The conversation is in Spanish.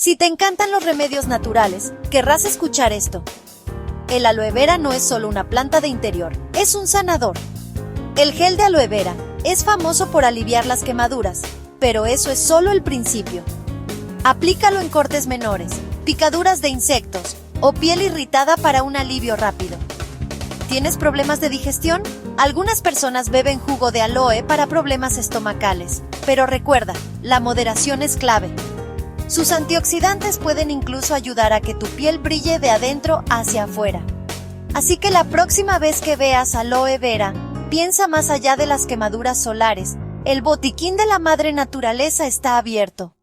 Si te encantan los remedios naturales, querrás escuchar esto. El aloe vera no es solo una planta de interior, es un sanador. El gel de aloe vera es famoso por aliviar las quemaduras, pero eso es solo el principio. Aplícalo en cortes menores, picaduras de insectos o piel irritada para un alivio rápido. ¿Tienes problemas de digestión? Algunas personas beben jugo de aloe para problemas estomacales, pero recuerda, la moderación es clave. Sus antioxidantes pueden incluso ayudar a que tu piel brille de adentro hacia afuera. Así que la próxima vez que veas aloe vera, piensa más allá de las quemaduras solares. El botiquín de la madre naturaleza está abierto.